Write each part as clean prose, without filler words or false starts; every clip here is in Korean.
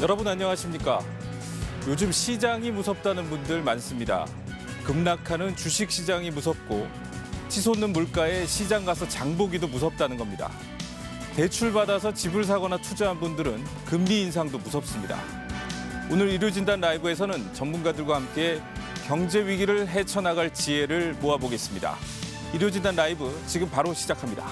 여러분 안녕하십니까? 요즘 시장이 무섭다는 분들 많습니다. 급락하는 주식 시장이 무섭고 치솟는 물가에 시장 가서 장 보기도 무섭다는 겁니다. 대출 받아서 집을 사거나 투자한 분들은 금리 인상도 무섭습니다. 오늘 의료진단 라이브에서는 전문가들과 함께 경제 위기를 헤쳐나갈 지혜를 모아보겠습니다. 의료진단 라이브 지금 바로 시작합니다.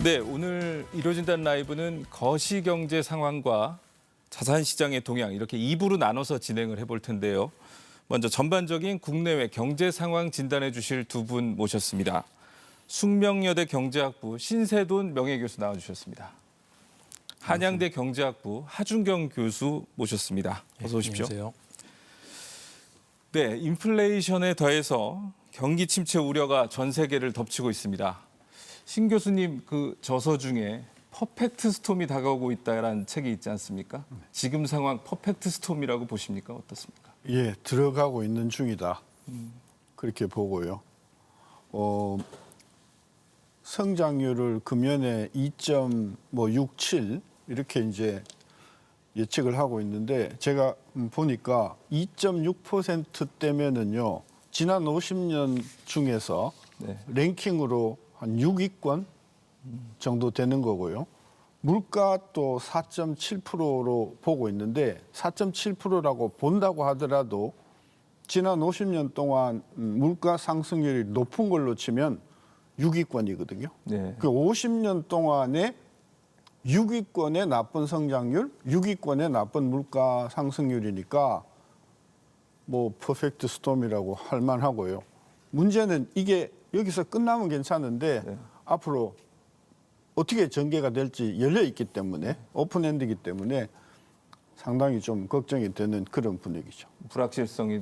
네, 오늘 이루어진다는 라이브는 거시경제 상황과 자산시장의 동향 이렇게 2부로 나눠서 진행을 해볼 텐데요. 먼저 전반적인 국내외 경제 상황 진단해 주실 두 분 모셨습니다. 숙명여대 경제학부 신세돈 명예교수 나와주셨습니다. 한양대 경제학부 하준경 교수 모셨습니다. 어서 오십시오. 안녕하세요. 네, 인플레이션에 더해서 경기 침체 우려가 전 세계를 덮치고 있습니다. 신 교수님 그 저서 중에 퍼펙트 스톰이 다가오고 있다라는 책이 있지 않습니까? 지금 상황 퍼펙트 스톰이라고 보십니까? 어떻습니까? 예, 들어가고 있는 중이다. 그렇게 보고요. 성장률을 금년에 2.67 이렇게 이제 예측을 하고 있는데 제가 보니까 2.6%대면은요. 지난 50년 중에서 랭킹으로 한 6위권 정도 되는 거고요. 물가 또 4.7%로 보고 있는데 4.7%라고 본다고 하더라도 지난 50년 동안 물가 상승률이 높은 걸로 치면 6위권이거든요. 네. 그 50년 동안에 6위권의 나쁜 성장률, 6위권의 나쁜 물가 상승률이니까 뭐 퍼펙트 스톰이라고 할 만하고요. 문제는 이게 여기서 끝나면 괜찮은데 앞으로 어떻게 전개가 될지 열려 있기 때문에 오픈엔드이기 때문에 상당히 좀 걱정이 되는 그런 분위기죠. 불확실성이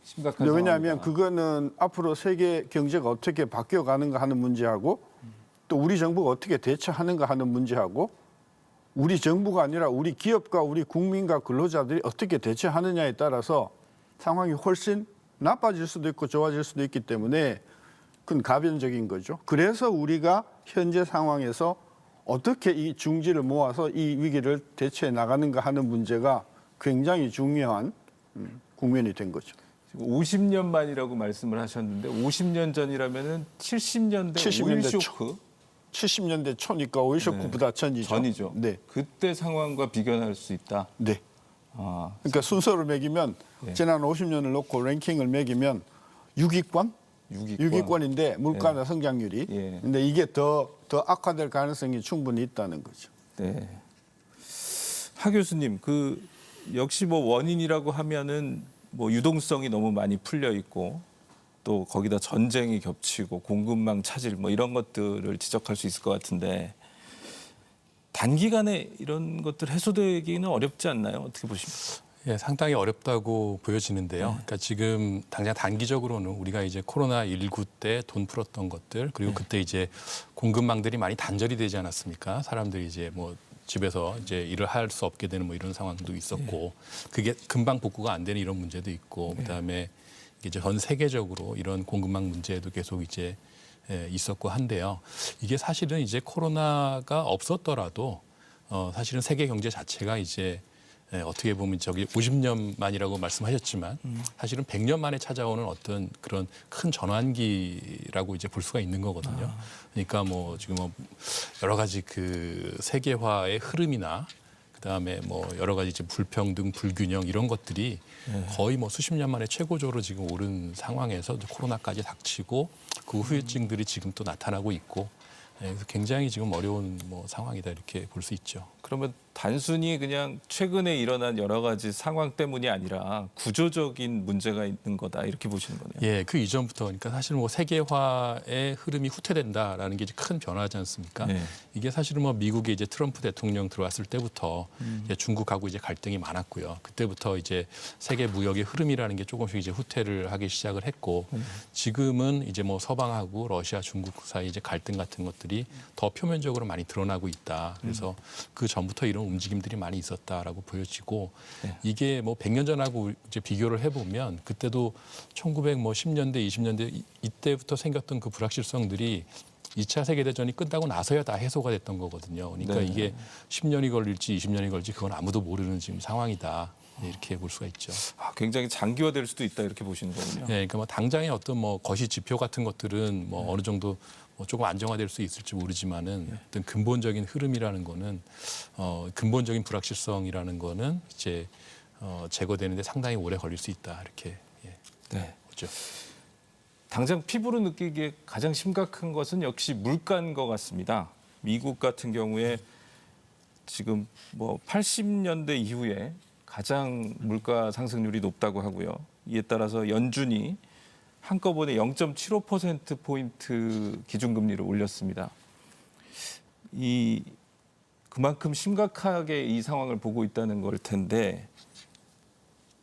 심각한 왜냐하면 상황이다. 그거는 앞으로 세계 경제가 어떻게 바뀌어가는가 하는 문제하고 또 우리 정부가 어떻게 대처하는가 하는 문제하고 우리 정부가 아니라 우리 기업과 우리 국민과 근로자들이 어떻게 대처하느냐에 따라서 상황이 훨씬 나빠질 수도 있고 좋아질 수도 있기 때문에 큰 가변적인 거죠. 그래서 우리가 현재 상황에서 어떻게 이 중지를 모아서 이 위기를 대처해 나가는가 하는 문제가 굉장히 중요한 국면이 된 거죠. 50년 만이라고 말씀을 하셨는데 50년 전이라면은 70년대 오일 쇼크 70년대 초니까 오일 쇼크보다 전이죠. 전이죠. 네. 그때 상황과 비교할 수 있다. 네. 아, 그러니까 순서를 매기면 지난 50년을 놓고 랭킹을 매기면 6위권? 6위권인데 물가나 성장률이. 근데 이게 더 악화될 가능성이 충분히 있다는 거죠. 네. 하 교수님, 그 역시 뭐 원인이라고 하면은 뭐 유동성이 너무 많이 풀려 있고 또 거기다 전쟁이 겹치고 공급망 차질 뭐 이런 것들을 지적할 수 있을 것 같은데 단기간에 이런 것들 해소되기는 어렵지 않나요? 어떻게 보십니까? 예, 상당히 어렵다고 보여지는데요. 그러니까 지금 당장 단기적으로는 우리가 이제 코로나19 때 돈 풀었던 것들 그리고 그때 이제 공급망들이 많이 단절이 되지 않았습니까? 사람들이 이제 뭐 집에서 이제 일을 할 수 없게 되는 뭐 이런 상황도 있었고 그게 금방 복구가 안 되는 이런 문제도 있고 그다음에 이제 전 세계적으로 이런 공급망 문제도 계속 이제 있었고 한데요. 이게 사실은 이제 코로나가 없었더라도 사실은 세계 경제 자체가 이제 어떻게 보면 저기 50년 만이라고 말씀하셨지만 사실은 100년 만에 찾아오는 어떤 그런 큰 전환기라고 이제 볼 수가 있는 거거든요. 그러니까 뭐 지금 뭐 여러 가지 그 세계화의 흐름이나 그다음에 뭐 여러 가지 이제 불평등, 불균형 이런 것들이 거의 뭐 수십 년 만에 최고조로 지금 오른 상황에서 코로나까지 닥치고 그 후유증들이 지금 또 나타나고 있고 그래서 굉장히 지금 어려운 뭐 상황이다 이렇게 볼 수 있죠. 그러면 단순히 그냥 최근에 일어난 여러 가지 상황 때문이 아니라 구조적인 문제가 있는 거다 이렇게 보시는 거네요. 예, 그 이전부터 그러니까 사실 뭐 세계화의 흐름이 후퇴된다라는 게 이제 큰 변화지 않습니까? 네. 이게 사실은 뭐 미국에 이제 트럼프 대통령 들어왔을 때부터 이제 중국하고 이제 갈등이 많았고요. 그때부터 이제 세계 무역의 흐름이라는 게 조금씩 이제 후퇴를 하기 시작을 했고 지금은 이제 뭐 서방하고 러시아, 중국 사이 이제 갈등 같은 것들이 더 표면적으로 많이 드러나고 있다. 그래서 그 전부터 이런 움직임들이 많이 있었다라고 보여지고 네. 이게 뭐 100년 전하고 이제 비교를 해보면 그때도 1910년대, 20년대 이때부터 생겼던 그 불확실성들이 2차 세계대전이 끝나고 나서야 다 해소가 됐던 거거든요. 그러니까 네. 이게 10년이 걸릴지 20년이 걸릴지 그건 아무도 모르는 지금 상황이다. 이렇게 볼 수가 있죠. 굉장히 장기화될 수도 있다 이렇게 보시는 거군요. 네, 그러니까 뭐 당장의 어떤 뭐 거시 지표 같은 것들은 뭐 어느 정도 뭐 조금 안정화될 수 있을지 모르지만은 어떤 근본적인 흐름이라는 거는 근본적인 불확실성이라는 거는 이제 제거되는데 상당히 오래 걸릴 수 있다 이렇게 네. 보죠. 당장 피부로 느끼기에 가장 심각한 것은 역시 물가인 것 같습니다. 미국 같은 경우에 지금 뭐 80년대 이후에 가장 물가 상승률이 높다고 하고요. 이에 따라서 연준이 한꺼번에 0.75%포인트 기준금리를 올렸습니다. 그만큼 심각하게 이 상황을 보고 있다는 걸 텐데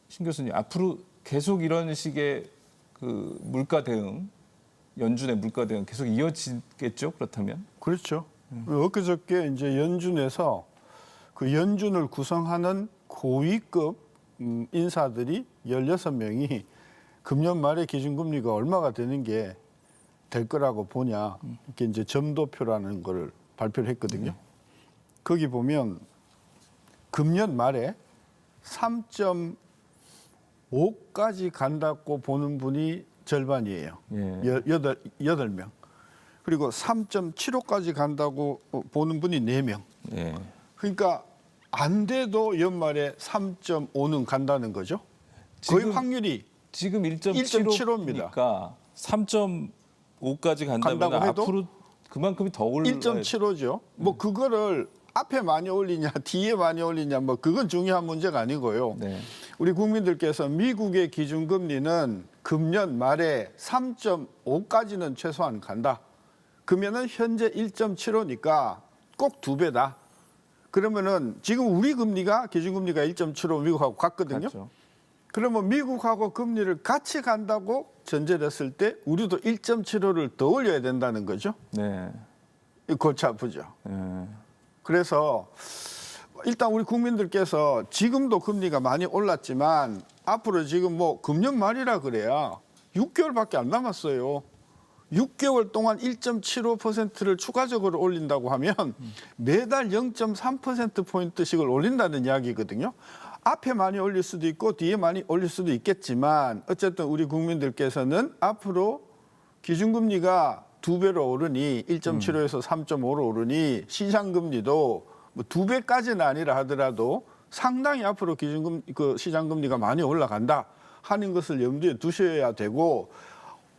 신 교수님 앞으로 계속 이런 식의 그 물가 대응, 연준의 물가 대응 계속 이어지겠죠? 그렇다면? 그렇죠. 엊그저께 이제 연준에서 그 연준을 구성하는 고위급 인사들이 16명이 금년 말에 기준금리가 얼마가 되는 게 될 거라고 보냐 이렇게 이제 점도표라는 걸 발표를 했거든요. 거기 보면 금년 말에 3.5까지 간다고 보는 분이 절반이에요. 예. 8명. 그리고 3.75까지 간다고 보는 분이 4명. 예. 그러니까 안 돼도 연말에 3.5는 간다는 거죠. 거의 지금- 확률이 지금 1.75입니다. 1.75입니까? 3.5까지 간다면 간다고 해도 앞으로 그만큼이 더 올라. 1.75죠. 뭐 그거를 앞에 많이 올리냐 뒤에 많이 올리냐 뭐 그건 중요한 문제가 아니고요. 네. 우리 국민들께서 미국의 기준금리는 금년 말에 3.5까지는 최소한 간다. 그러면은 현재 1.75니까 꼭 2배다. 그러면은 지금 우리 금리가 기준금리가 1.75 미국하고 같거든요. 그렇죠. 그러면 미국하고 금리를 같이 간다고 전제를 했을 때 우리도 1.75를 더 올려야 된다는 거죠. 네. 골치 아프죠. 예. 그래서 일단 우리 국민들께서 지금도 금리가 많이 올랐지만 앞으로 지금 뭐 금년 말이라 그래야 6개월밖에 안 남았어요. 6개월 동안 1.75%를 추가적으로 올린다고 하면 매달 0.3%포인트씩을 올린다는 이야기거든요. 앞에 많이 올릴 수도 있고 뒤에 많이 올릴 수도 있겠지만 어쨌든 우리 국민들께서는 앞으로 기준금리가 2배로 오르니 1.75에서 3.5로 오르니 시장금리도 뭐 2배까지는 아니라 하더라도 상당히 앞으로 시장금리가 많이 올라간다 하는 것을 염두에 두셔야 되고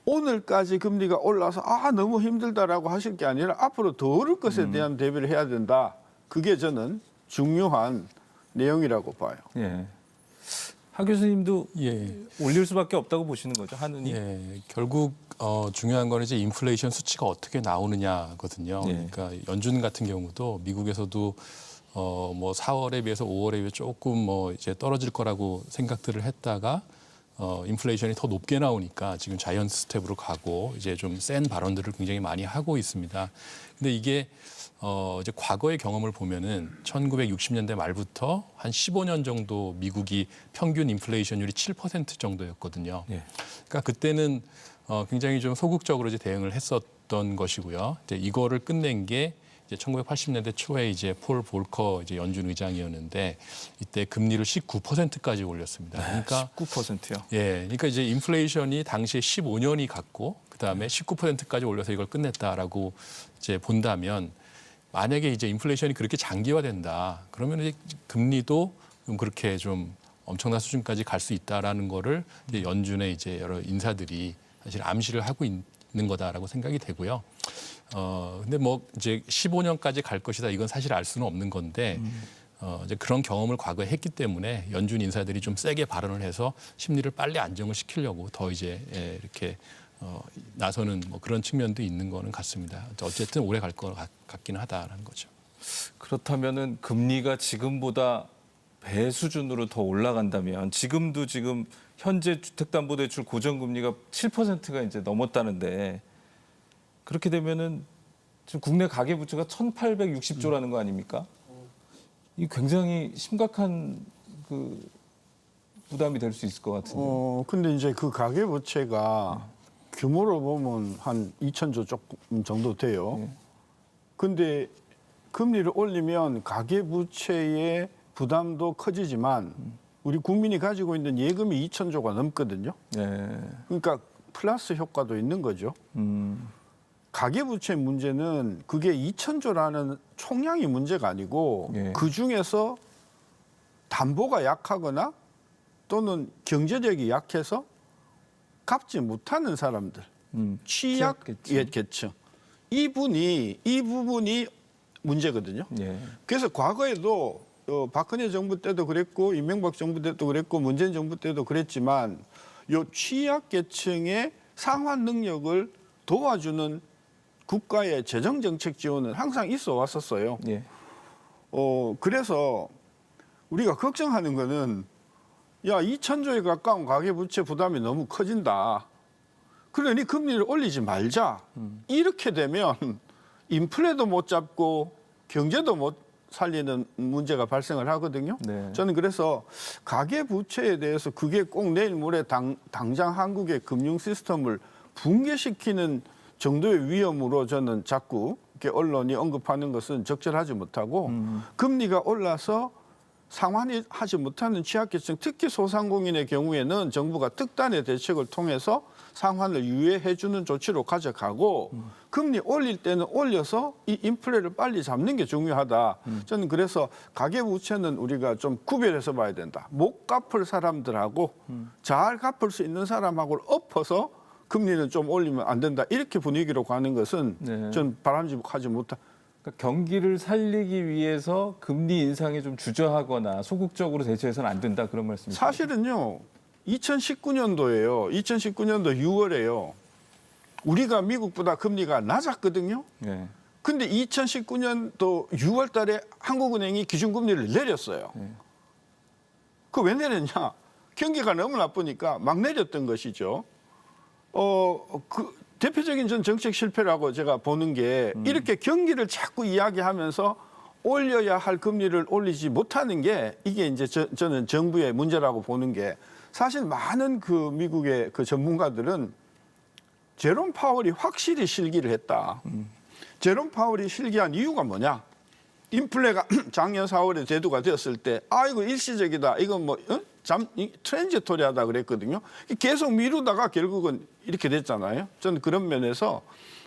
오늘까지 금리가 올라서 너무 힘들다라고 하실 게 아니라 앞으로 더 오를 것에 대한 대비를 해야 된다. 그게 저는 중요한 내용이라고 봐요. 예. 하 교수님도 예. 올릴 수밖에 없다고 보시는 거죠, 하느니? 예, 결국 중요한 건 이제 인플레이션 수치가 어떻게 나오느냐거든요. 예. 그러니까 연준 같은 경우도 미국에서도 뭐 4월에 비해서 5월에 비해 조금 뭐 이제 떨어질 거라고 생각들을 했다가 인플레이션이 더 높게 나오니까 지금 자이언트 스텝으로 가고 이제 좀 센 발언들을 굉장히 많이 하고 있습니다. 근데 이게 이제 과거의 경험을 보면은 1960년대 말부터 한 15년 정도 미국이 평균 인플레이션율이 7% 정도였거든요. 예. 그러니까 그때는 굉장히 좀 소극적으로 이제 대응을 했었던 것이고요. 이제 이거를 끝낸 게 이제 1980년대 초에 이제 폴 볼커 이제 연준 의장이었는데 이때 금리를 19%까지 올렸습니다. 그러니까 19%요. 예, 그러니까 이제 인플레이션이 당시에 15년이 갔고 그 다음에 19%까지 올려서 이걸 끝냈다라고 이제 본다면 만약에 이제 인플레이션이 그렇게 장기화된다 그러면 이제 금리도 좀 그렇게 좀 엄청난 수준까지 갈 수 있다라는 거를 이제 연준의 이제 여러 인사들이 사실 암시를 하고 있는 거다라고 생각이 되고요. 근데 뭐 이제 15년까지 갈 것이다 이건 사실 알 수는 없는 건데 이제 그런 경험을 과거에 했기 때문에 연준 인사들이 좀 세게 발언을 해서 심리를 빨리 안정을 시키려고 더 이제 이렇게 나서는 뭐 그런 측면도 있는 거는 같습니다. 어쨌든 오래 갈 것 같기는 하다라는 거죠. 그렇다면은 금리가 지금보다 배 수준으로 더 올라간다면 지금도 지금 현재 주택담보대출 고정금리가 7%가 이제 넘었다는데 그렇게 되면은 지금 국내 가계부채가 1,860조라는 거 아닙니까? 이 굉장히 심각한 그 부담이 될 수 있을 것 같은데. 근데 이제 그 가계부채가 규모로 보면 한 2,000조 조금 정도 돼요. 근데 금리를 올리면 가계부채의 부담도 커지지만 우리 국민이 가지고 있는 예금이 2,000조가 넘거든요. 네. 그러니까 플러스 효과도 있는 거죠. 가계부채 문제는 그게 2,000조라는 총량이 문제가 아니고 예. 그중에서 담보가 약하거나 또는 경제력이 약해서 갚지 못하는 사람들, 취약계층 이 부분이 문제거든요. 예. 그래서 과거에도 박근혜 정부 때도 그랬고 이명박 정부 때도 그랬고 문재인 정부 때도 그랬지만 요 취약계층의 상환 능력을 도와주는 국가의 재정정책 지원은 항상 있어 왔었어요. 예. 그래서 우리가 걱정하는 거는 2,000조에 가까운 가계부채 부담이 너무 커진다. 그러니 금리를 올리지 말자. 이렇게 되면 인플레도 못 잡고 경제도 못 살리는 문제가 발생을 하거든요. 네. 저는 그래서 가계부채에 대해서 그게 꼭 내일 모레 당장 한국의 금융 시스템을 붕괴시키는 정도의 위험으로 저는 자꾸 이렇게 언론이 언급하는 것은 적절하지 못하고 금리가 올라서 상환하지 못하는 취약계층, 특히 소상공인의 경우에는 정부가 특단의 대책을 통해서 상환을 유예해 주는 조치로 가져가고 금리 올릴 때는 올려서 이 인플레를 빨리 잡는 게 중요하다. 저는 그래서 가계부채는 우리가 좀 구별해서 봐야 된다. 못 갚을 사람들하고 잘 갚을 수 있는 사람하고 엎어서 금리는 좀 올리면 안 된다. 이렇게 분위기로 가는 것은 네. 전 바람직하지 못한. 그러니까 경기를 살리기 위해서 금리 인상에 좀 주저하거나 소극적으로 대처해서는 안 된다 그런 말씀이시죠? 사실은요. 2019년도예요. 2019년도 6월에요. 우리가 미국보다 금리가 낮았거든요. 네. 근데 2019년도 6월 달에 한국은행이 기준금리를 내렸어요. 네. 그 왜 내렸냐? 경기가 너무 나쁘니까 막 내렸던 것이죠. 그 대표적인 전 정책 실패라고 제가 보는 게 이렇게 경기를 자꾸 이야기하면서 올려야 할 금리를 올리지 못하는 게 이게 이제 저는 정부의 문제라고 보는 게 사실 많은 그 미국의 그 전문가들은 제롬 파월이 확실히 실기를 했다. 제롬 파월이 실기한 이유가 뭐냐? 인플레가 작년 4월에 제도가 되었을 때 이거 일시적이다. 이건 뭐 트랜지토리하다 그랬거든요. 계속 미루다가 결국은 이렇게 됐잖아요. 저는 그런 면에서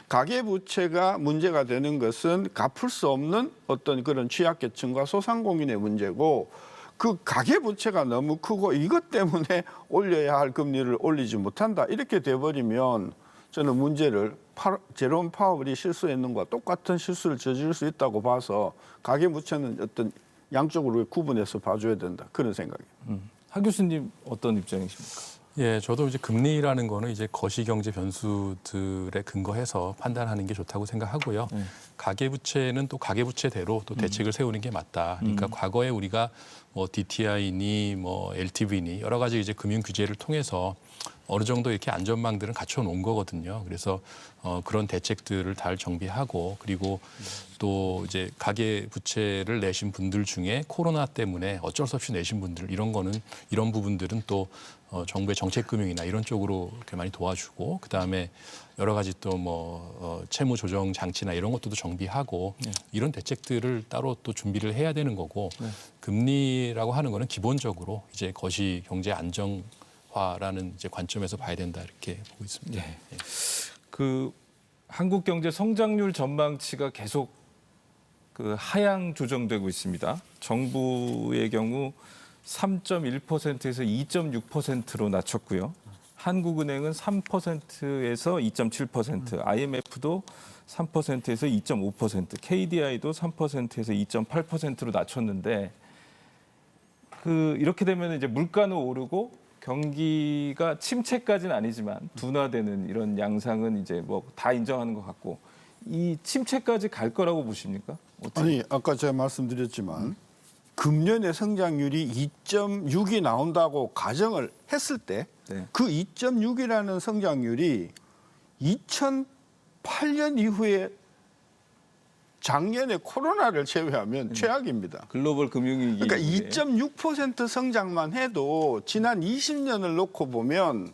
가계부채가 문제가 되는 것은 갚을 수 없는 어떤 그런 취약계층과 소상공인의 문제고 그 가계부채가 너무 크고 이것 때문에 올려야 할 금리를 올리지 못한다. 이렇게 돼버리면 저는 문제를 제롬 파월이 실수했는 것과 똑같은 실수를 저지를 수 있다고 봐서 가계부채는 어떤 양쪽으로 구분해서 봐줘야 된다. 그런 생각이에요. 하 교수님 어떤 입장이십니까? 예, 저도 이제 금리라는 거는 이제 거시경제 변수들에 근거해서 판단하는 게 좋다고 생각하고요. 가계부채는 또 가계부채대로 또 대책을 세우는 게 맞다. 그러니까 과거에 우리가 뭐 DTI니 뭐 LTV니 여러 가지 이제 금융 규제를 통해서 어느 정도 이렇게 안전망들은 갖춰 놓은 거거든요. 그래서 그런 대책들을 잘 정비하고 그리고 또 이제 가계 부채를 내신 분들 중에 코로나 때문에 어쩔 수 없이 내신 분들 이런 부분들은 또 정부의 정책금융이나 이런 쪽으로 이렇게 많이 도와주고 그다음에 여러 가지 또 뭐 채무 조정 장치나 이런 것들도 정비하고 이런 대책들을 따로 또 준비를 해야 되는 거고 금리라고 하는 거는 기본적으로 이제 거시 경제 안정화라는 이제 관점에서 봐야 된다 이렇게 보고 있습니다. 네. 그 한국 경제 성장률 전망치가 계속 그 하향 조정되고 있습니다. 정부의 경우 3.1%에서 2.6%로 낮췄고요. 한국은행은 3%에서 2.7%, IMF도 3%에서 2.5%, KDI도 3%에서 2.8%로 낮췄는데 이렇게 되면 이제 물가는 오르고 경기가 침체까지는 아니지만 둔화되는 이런 양상은 이제 뭐 다 인정하는 것 같고 이 침체까지 갈 거라고 보십니까? 어떻게? 아니 아까 제가 말씀드렸지만 금년의 성장률이 2.6이 나온다고 가정을 했을 때 그 2.6이라는 성장률이 2008년 이후에 작년에 코로나를 제외하면 최악입니다. 글로벌 금융위기. 그러니까 2.6% 성장만 해도 지난 20년을 놓고 보면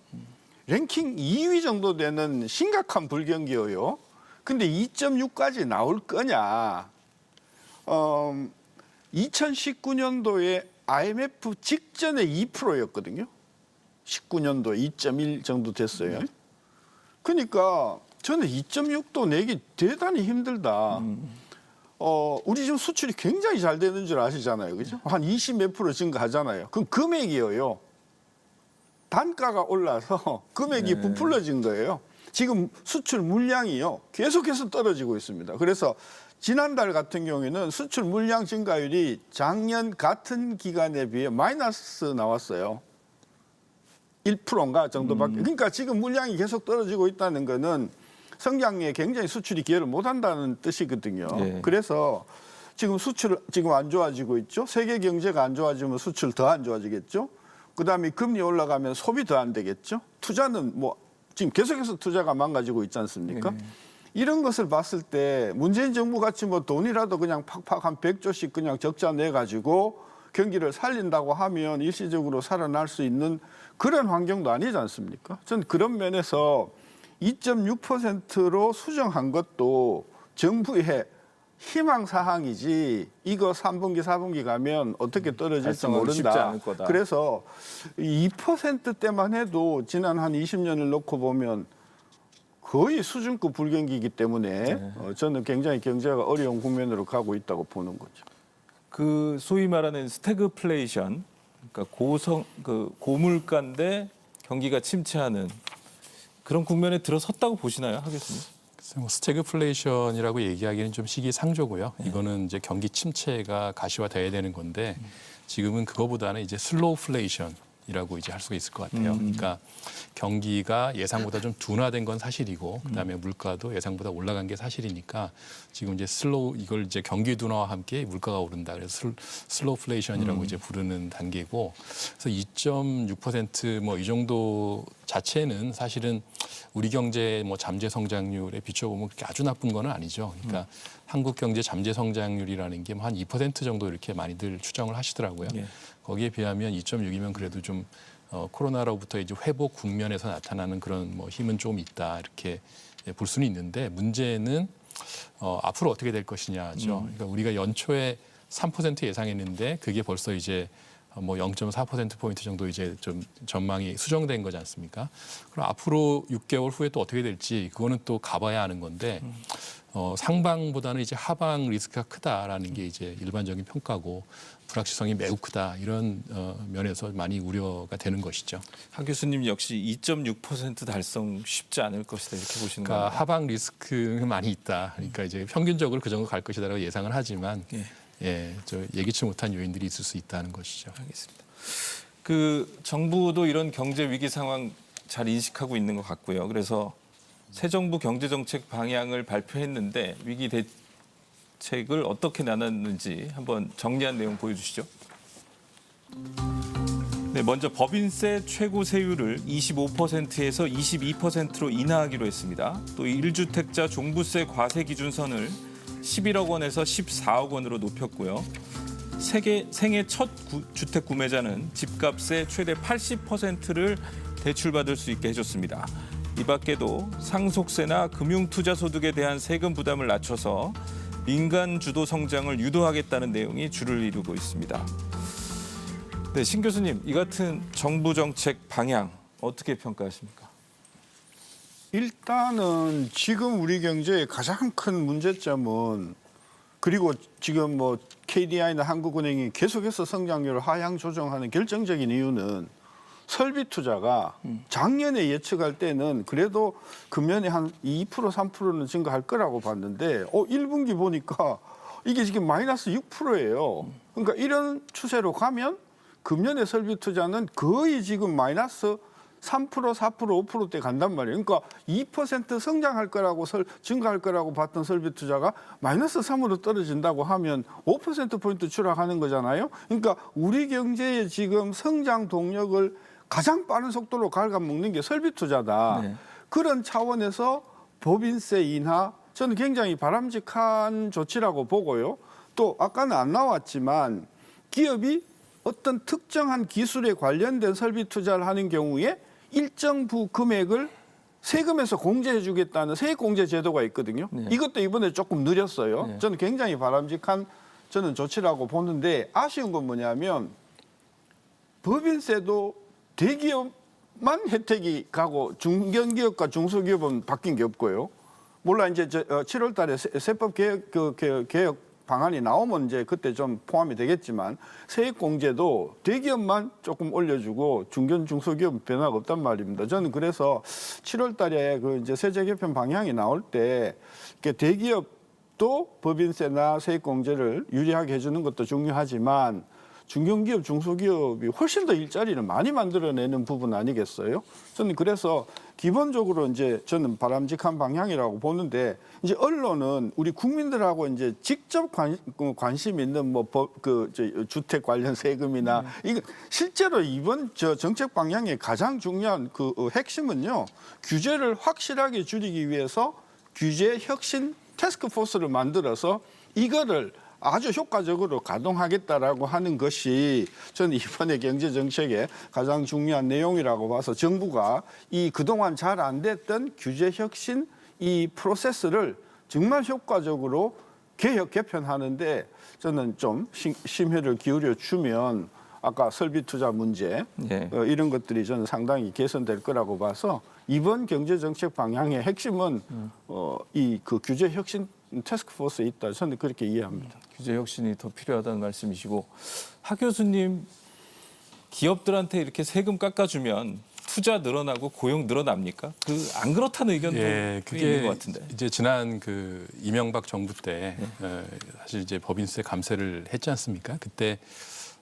랭킹 2위 정도 되는 심각한 불경기예요. 근데 2.6까지 나올 거냐? 2019년도에 IMF 직전에 2%였거든요. 19년도 2.1 정도 됐어요. 그러니까 저는 2.6도 내기 대단히 힘들다. 우리 지금 수출이 굉장히 잘 되는 줄 아시잖아요. 그죠? 한 20 몇 프로 증가하잖아요. 그럼 금액이에요. 단가가 올라서 금액이 부풀려진 거예요. 지금 수출 물량이요. 계속해서 떨어지고 있습니다. 그래서 지난달 같은 경우에는 수출 물량 증가율이 작년 같은 기간에 비해 마이너스 나왔어요. 1%인가 정도밖에. 그러니까 지금 물량이 계속 떨어지고 있다는 거는 성장에 굉장히 수출이 기여를 못한다는 뜻이거든요. 그래서 지금 수출 지금 안 좋아지고 있죠. 세계 경제가 안 좋아지면 수출 더 안 좋아지겠죠. 그다음에 금리 올라가면 소비 더 안 되겠죠. 투자는 뭐 지금 계속해서 투자가 망가지고 있지 않습니까? 이런 것을 봤을 때 문재인 정부 같이 뭐 돈이라도 그냥 팍팍 한 100조씩 그냥 적자 내가지고 경기를 살린다고 하면 일시적으로 살아날 수 있는 그런 환경도 아니지 않습니까? 전 그런 면에서 2.6%로 수정한 것도 정부의 희망 사항이지 이거 3분기, 4분기 가면 어떻게 떨어질지 모른다. 그래서 2%대만 해도 지난 한 20년을 놓고 보면 거의 수준급 불경기이기 때문에 저는 굉장히 경제가 어려운 국면으로 가고 있다고 보는 거죠. 그 소위 말하는 스태그플레이션, 그러니까 고물가인데 경기가 침체하는 그런 국면에 들어섰다고 보시나요, 하 교수님? 뭐 스태그플레이션이라고 얘기하기는 좀 시기상조고요. 이거는 이제 경기 침체가 가시화돼야 되는 건데 지금은 그거보다는 이제 슬로우플레이션이라고 이제 할 수가 있을 것 같아요. 그러니까 경기가 예상보다 좀 둔화된 건 사실이고 그다음에 물가도 예상보다 올라간 게 사실이니까 지금 이제 이걸 이제 경기 둔화와 함께 물가가 오른다. 그래서 슬로우플레이션이라고 이제 부르는 단계고 그래서 2.6% 이 정도 자체는 사실은 우리 경제 잠재 성장률에 비춰보면 그렇게 아주 나쁜 건 아니죠. 그러니까 한국 경제 잠재 성장률이라는 게 한 2% 정도 이렇게 많이들 추정을 하시더라고요. 거기에 비하면 2.6이면 그래도 좀 코로나로부터 이제 회복 국면에서 나타나는 그런 힘은 좀 있다 이렇게 볼 수는 있는데 문제는 앞으로 어떻게 될 것이냐죠. 그러니까 우리가 연초에 3% 예상했는데 그게 벌써 이제 0.4%포인트 정도 이제 좀 전망이 수정된 거지 않습니까? 그럼 앞으로 6개월 후에 또 어떻게 될지 그거는 또 가봐야 하는 건데 상방보다는 이제 하방 리스크가 크다라는 게 이제 일반적인 평가고 불확실성이 매우 크다 이런 면에서 많이 우려가 되는 것이죠. 하 교수님 역시 2.6% 달성 쉽지 않을 것이다 이렇게 보시는 거예요? 그러니까 하방 리스크가 많이 있다. 그러니까 이제 평균적으로 그 정도 갈 것이다라고 예상을 하지만 저 예기치 못한 요인들이 있을 수 있다는 것이죠. 알겠습니다. 그 정부도 이런 경제 위기 상황 잘 인식하고 있는 것 같고요. 그래서 새 정부 경제정책 방향을 발표했는데 위기 대책을 어떻게 나눴는지 한번 정리한 내용 보여주시죠. 네, 먼저 법인세 최고 세율을 25%에서 22%로 인하하기로 했습니다. 또 1주택자 종부세 과세 기준선을 11억 원에서 14억 원으로 높였고요. 생애 첫 주택 구매자는 집값의 최대 80%를 대출받을 수 있게 해줬습니다. 이 밖에도 상속세나 금융투자소득에 대한 세금 부담을 낮춰서 민간 주도 성장을 유도하겠다는 내용이 주를 이루고 있습니다. 네, 신 교수님, 이 같은 정부 정책 방향 어떻게 평가하십니까? 일단은 지금 우리 경제의 가장 큰 문제점은 그리고 지금 KDI나 한국은행이 계속해서 성장률을 하향 조정하는 결정적인 이유는 설비 투자가 작년에 예측할 때는 그래도 금년에 한 2% 3%는 증가할 거라고 봤는데 1분기 보니까 이게 지금 마이너스 6%예요. 그러니까 이런 추세로 가면 금년에 설비 투자는 거의 지금 마이너스 3%, 4%, 5%대 간단 말이에요. 그러니까 2% 성장할 거라고 증가할 거라고 봤던 설비 투자가 마이너스 3으로 떨어진다고 하면 5%포인트 추락하는 거잖아요. 그러니까 우리 경제의 지금 성장 동력을 가장 빠른 속도로 갉아먹는 게 설비 투자다. 네. 그런 차원에서 법인세 인하 저는 굉장히 바람직한 조치라고 보고요. 또 아까는 안 나왔지만 기업이 어떤 특정한 기술에 관련된 설비 투자를 하는 경우에 일정 부 금액을 세금에서 공제해 주겠다는 세액공제 제도가 있거든요. 네. 이것도 이번에 조금 느렸어요. 네. 저는 굉장히 바람직한 저는 조치라고 보는데 아쉬운 건 뭐냐면 법인세도 대기업만 혜택이 가고 중견기업과 중소기업은 바뀐 게 없고요. 물론 이제 7월 달에 세법 개혁 방안이 나오면 이제 그때 좀 포함이 되겠지만 세액공제도 대기업만 조금 올려주고 중견 중소기업 변화가 없단 말입니다. 저는 그래서 7월 달에 그 이제 세제 개편 방향이 나올 때 대기업도 법인세나 세액공제를 유리하게 해주는 것도 중요하지만 중견기업, 중소기업이 훨씬 더 일자리를 많이 만들어내는 부분 아니겠어요? 저는 그래서 기본적으로 이제 저는 바람직한 방향이라고 보는데 이제 언론은 우리 국민들하고 이제 직접 관심 있는 주택 관련 세금이나 이거 실제로 이번 정책 방향의 가장 중요한 그 핵심은요 규제를 확실하게 줄이기 위해서 규제 혁신 태스크포스를 만들어서 이거를 아주 효과적으로 가동하겠다라고 하는 것이 저는 이번에 경제정책의 가장 중요한 내용이라고 봐서 정부가 이 그동안 잘 안 됐던 규제 혁신 이 프로세스를 정말 효과적으로 개혁 개편하는데 저는 좀 심혈을 기울여 주면 아까 설비 투자 문제 네. 이런 것들이 저는 상당히 개선될 거라고 봐서 이번 경제정책 방향의 핵심은 이 그 규제 혁신 태스크포스에 있다. 저는 그렇게 이해합니다. 규제 혁신이 더 필요하다는 말씀이시고 하 교수님 기업들한테 이렇게 세금 깎아주면 투자 늘어나고 고용 늘어납니까? 안 그렇다는 의견도 있는 것 같은데. 이제 지난 그 이명박 정부 때 사실 이제 법인세 감세를 했지 않습니까? 그때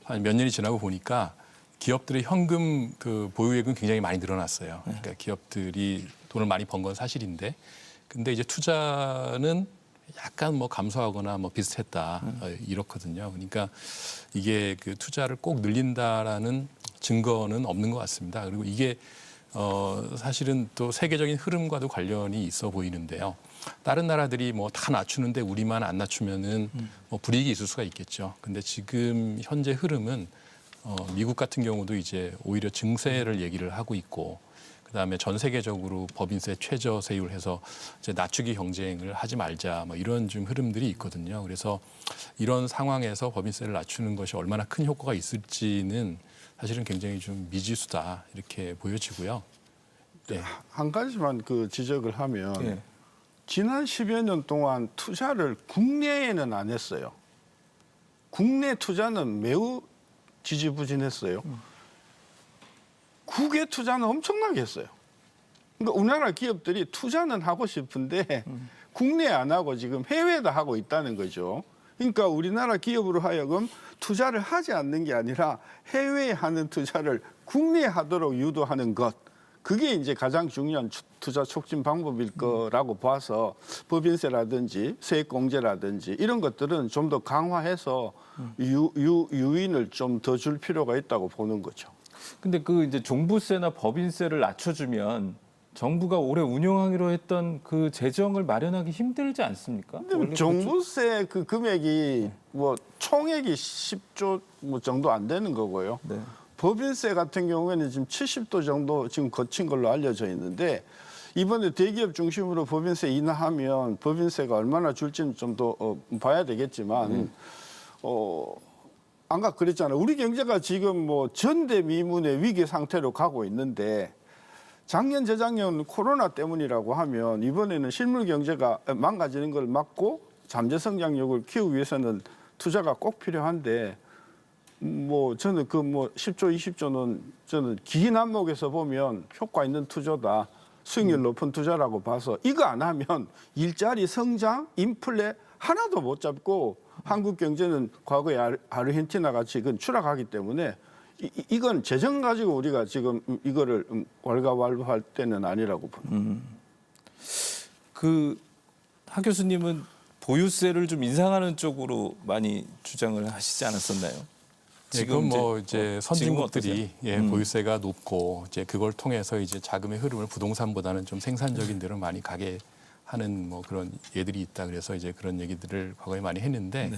한 몇 년이 지나고 보니까 기업들의 현금 그 보유액은 굉장히 많이 늘어났어요. 그러니까 기업들이 돈을 많이 번 건 사실인데, 근데 이제 투자는 약간 뭐 감소하거나 뭐 비슷했다 이렇거든요. 그러니까 이게 그 투자를 꼭 늘린다라는 증거는 없는 것 같습니다. 그리고 이게 사실은 또 세계적인 흐름과도 관련이 있어 보이는데요. 다른 나라들이 뭐 다 낮추는데 우리만 안 낮추면은 뭐 불이익이 있을 수가 있겠죠. 근데 지금 현재 흐름은 미국 같은 경우도 이제 오히려 증세를 얘기를 하고 있고, 그다음에 전 세계적으로 법인세 최저 세율 해서 이제 낮추기 경쟁을 하지 말자 뭐 이런 좀 흐름들이 있거든요. 그래서 이런 상황에서 법인세를 낮추는 것이 얼마나 큰 효과가 있을지는 사실은 굉장히 좀 미지수다 이렇게 보여지고요. 네. 한 가지만 그 지적을 하면 네. 지난 10여 년 동안 투자를 국내에는 안 했어요. 국내 투자는 매우 지지부진했어요. 국외 투자는 엄청나게 했어요. 그러니까 우리나라 기업들이 투자는 하고 싶은데 국내에 안 하고 지금 해외에다 하고 있다는 거죠. 그러니까 우리나라 기업으로 하여금 투자를 하지 않는 게 아니라 해외에 하는 투자를 국내에 하도록 유도하는 것. 그게 이제 가장 중요한 투자 촉진 방법일 거라고 봐서 법인세라든지 세액공제라든지 이런 것들은 좀 더 강화해서 유인을 좀 더 줄 필요가 있다고 보는 거죠. 근데 그 이제 종부세나 법인세를 낮춰주면 정부가 올해 운영하기로 했던 그 재정을 마련하기 힘들지 않습니까? 원래 종부세 그 금액이 뭐 총액이 10조 뭐 정도 안 되는 거고요. 네. 법인세 같은 경우에는 지금 70도 정도 지금 거친 걸로 알려져 있는데 이번에 대기업 중심으로 법인세 인하하면 법인세가 얼마나 줄지는 좀 더 봐야 되겠지만 아까 그랬잖아요. 우리 경제가 지금 뭐 전대미문의 위기 상태로 가고 있는데 작년 재작년 코로나 때문이라고 하면 이번에는 실물 경제가 망가지는 걸 막고 잠재 성장력을 키우기 위해서는 투자가 꼭 필요한데 뭐 저는 그 뭐 10조, 20조는 저는 긴 안목에서 보면 효과 있는 투자다. 수익률 높은 투자라고 봐서 이거 안 하면 일자리 성장, 인플레 하나도 못 잡고 한국 경제는 과거에 아르헨티나 같이 그건 추락하기 때문에 이건 재정 가지고 우리가 지금 이거를 왈가왈부할 때는 아니라고 봅니다. 하 교수님은 보유세를 좀 인상하는 쪽으로 많이 주장을 하시지 않았었나요? 지금 뭐 이제 지금은 선진국들이 보유세가 높고 이제 그걸 통해서 이제 자금의 흐름을 부동산보다는 좀 생산적인 데로 많이 가게 하는 뭐 그런 예들이 있다. 그래서 이제 그런 얘기들을 과거에 많이 했는데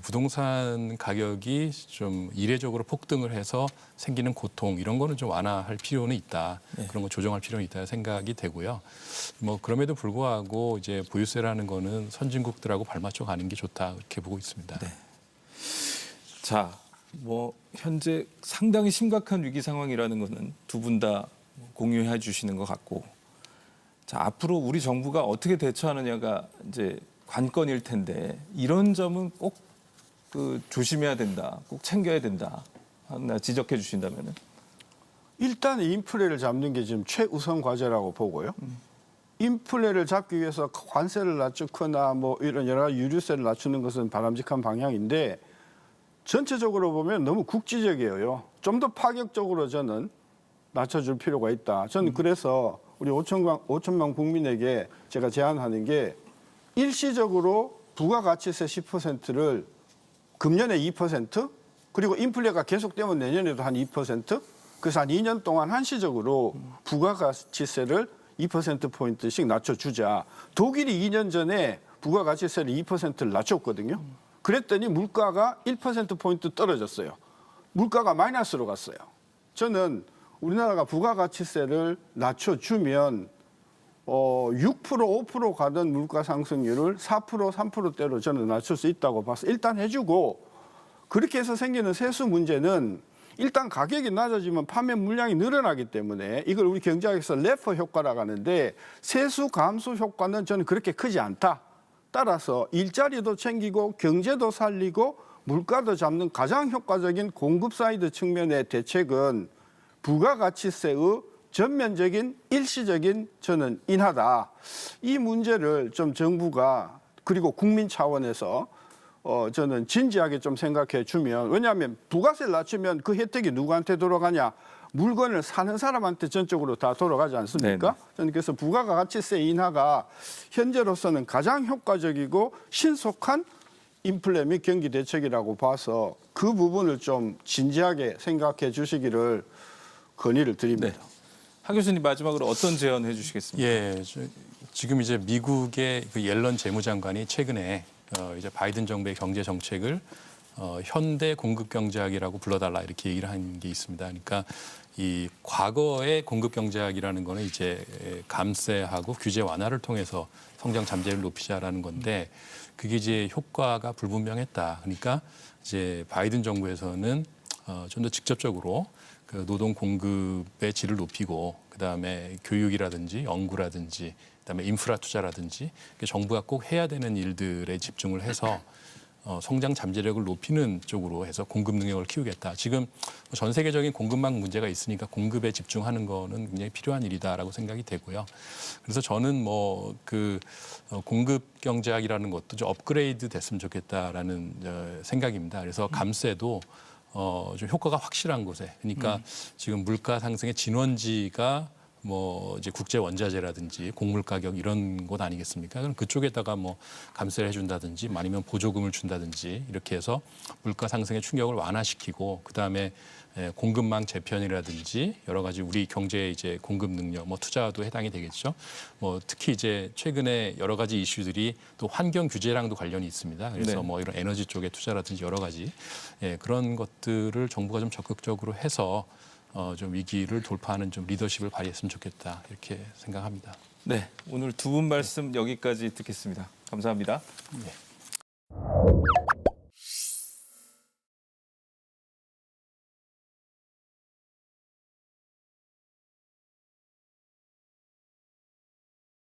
부동산 가격이 좀 이례적으로 폭등을 해서 생기는 고통 이런 거는 좀 완화할 필요는 있다. 그런 거 조정할 필요는 있다 생각이 되고요. 뭐 그럼에도 불구하고 이제 보유세라는 거는 선진국들하고 발맞춰 가는 게 좋다 이렇게 보고 있습니다. 네. 자, 뭐 현재 상당히 심각한 위기 상황이라는 거는 두 분 다 공유해 주시는 것 같고, 자 앞으로 우리 정부가 어떻게 대처하느냐가 이제 관건일 텐데 이런 점은 꼭 조심해야 된다, 꼭 챙겨야 된다 하나 지적해 주신다면은. 일단 인플레를 잡는 게 지금 최우선 과제라고 보고요. 인플레를 잡기 위해서 관세를 낮추거나 뭐 이런 여러 가지 유류세를 낮추는 것은 바람직한 방향인데 전체적으로 보면 너무 국지적이에요. 좀 더 파격적으로 저는 낮춰줄 필요가 있다. 저는 그래서 우리 5천만 국민에게 제가 제안하는 게 일시적으로 부가가치세 10%를 금년에 2% 그리고 인플레가 계속되면 내년에도 한 2% 그래서 한 2년 동안 한시적으로 부가가치세를 2%포인트씩 낮춰주자. 독일이 2년 전에 부가가치세를 2%를 낮췄거든요. 그랬더니 물가가 1%포인트 떨어졌어요. 물가가 마이너스로 갔어요. 저는 우리나라가 부가가치세를 낮춰주면 6%, 5% 가던 물가 상승률을 4%, 3%대로 저는 낮출 수 있다고 봐서 일단 해주고 그렇게 해서 생기는 세수 문제는 일단 가격이 낮아지면 판매 물량이 늘어나기 때문에 이걸 우리 경제학에서 레퍼 효과라고 하는데 세수 감소 효과는 저는 그렇게 크지 않다. 따라서 일자리도 챙기고 경제도 살리고 물가도 잡는 가장 효과적인 공급 사이드 측면의 대책은 부가가치세의 전면적인 일시적인 저는 인하다. 이 문제를 좀 정부가 그리고 국민 차원에서 저는 진지하게 좀 생각해 주면 왜냐하면 부가세를 낮추면 그 혜택이 누구한테 돌아가냐. 물건을 사는 사람한테 전적으로 다 돌아가지 않습니까? 네네. 저는 그래서 부가가치세 인하가 현재로서는 가장 효과적이고 신속한 인플레 및 경기 대책이라고 봐서 그 부분을 좀 진지하게 생각해 주시기를 건의를 드립니다. 네. 하 교수님 마지막으로 어떤 제안해 주시겠습니까? 예, 지금 이제 미국의 그 옐런 재무장관이 최근에 이제 바이든 정부의 경제 정책을 현대 공급 경제학이라고 불러달라 이렇게 얘기를 한 게 있습니다. 그러니까 이 과거의 공급 경제학이라는 거는 이제 감세하고 규제 완화를 통해서 성장 잠재를 높이자라는 건데 그게 이제 효과가 불분명했다. 그러니까 이제 바이든 정부에서는 좀 더 직접적으로 그 노동 공급의 질을 높이고 그다음에 교육이라든지 연구라든지 그다음에 인프라 투자라든지 정부가 꼭 해야 되는 일들에 집중을 해서 성장 잠재력을 높이는 쪽으로 해서 공급 능력을 키우겠다. 지금 전 세계적인 공급망 문제가 있으니까 공급에 집중하는 거는 굉장히 필요한 일이다라고 생각이 되고요. 그래서 저는 뭐 그 공급 경제학이라는 것도 좀 업그레이드 됐으면 좋겠다라는 생각입니다. 그래서 감세도 좀 효과가 확실한 곳에 그러니까 지금 물가 상승의 진원지가 뭐 이제 국제 원자재라든지 곡물 가격 이런 곳 아니겠습니까? 그럼 그쪽에다가 뭐 감세를 해준다든지 아니면 보조금을 준다든지 이렇게 해서 물가 상승의 충격을 완화시키고 그 다음에 공급망 재편이라든지 여러 가지 우리 경제의 이제 공급 능력, 뭐 투자도 해당이 되겠죠. 뭐 특히 이제 최근에 여러 가지 이슈들이 또 환경 규제랑도 관련이 있습니다. 그래서 네. 뭐 이런 에너지 쪽의 투자라든지 여러 가지 그런 것들을 정부가 좀 적극적으로 해서 좀 위기를 돌파하는 좀 리더십을 발휘했으면 좋겠다 이렇게 생각합니다. 네, 오늘 두 분 말씀 여기까지 듣겠습니다. 감사합니다. 네.